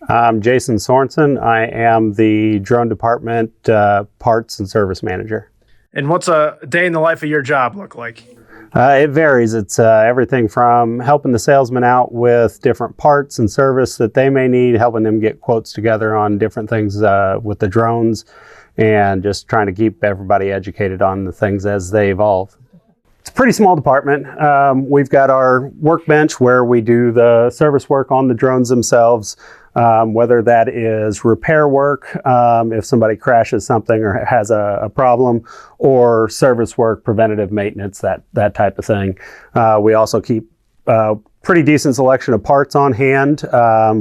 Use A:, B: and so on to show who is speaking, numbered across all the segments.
A: I'm Jason Sorensen. I am the drone department parts and service manager.
B: And what's a day in the life of your job look like?
A: It varies. It's everything from helping the salesman out with different parts and service that they may need, helping them get quotes together on different things with the drones, and just trying to keep everybody educated on the things as they evolve. It's a pretty small department. We've got our workbench where we do the service work on the drones themselves, whether that is repair work, if somebody crashes something or has a problem, or service work, preventative maintenance, that type of thing. We also keep a pretty decent selection of parts on hand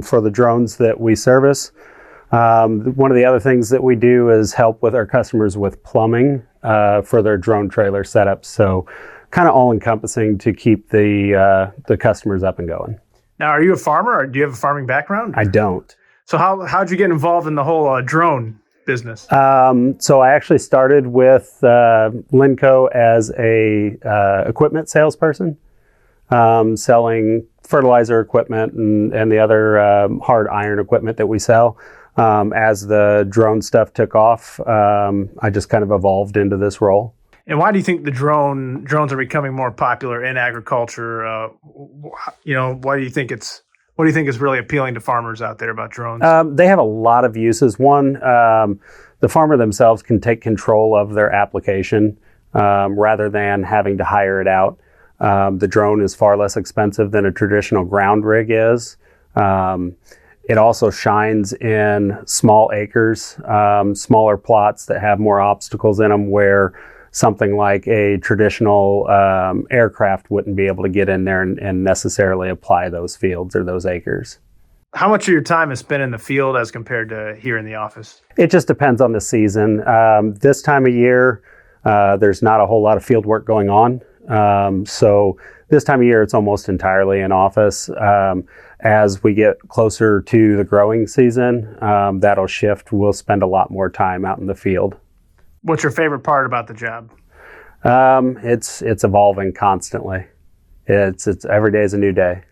A: for the drones that we service. One of the other things that we do is help with our customers with plumbing for their drone trailer setups. So kind of all-encompassing to keep the customers up and going.
B: Now, are you a farmer or do you have a farming background?
A: I don't.
B: So how'd you get involved in the whole drone business?
A: So I actually started with Linco as a equipment salesperson, selling fertilizer equipment and the other hard iron equipment that we sell. As the drone stuff took off, I just kind of evolved into this role.
B: And why do you think the drones are becoming more popular in agriculture? What do you think is really appealing to farmers out there about drones?
A: They have a lot of uses. One, the farmer themselves can take control of their application rather than having to hire it out. The drone is far less expensive than a traditional ground rig is. It also shines in small acres, smaller plots that have more obstacles in them, where something like a traditional aircraft wouldn't be able to get in there and necessarily apply those fields or those acres.
B: How much of your time is spent in the field as compared to here in the office?
A: It just depends on the season. This time of year, there's not a whole lot of field work going on. So this time of year, it's almost entirely in office. As we get closer to the growing season, that'll shift. We'll spend a lot more time out in the field.
B: What's your favorite part about the job?
A: It's evolving constantly. It's every day is a new day.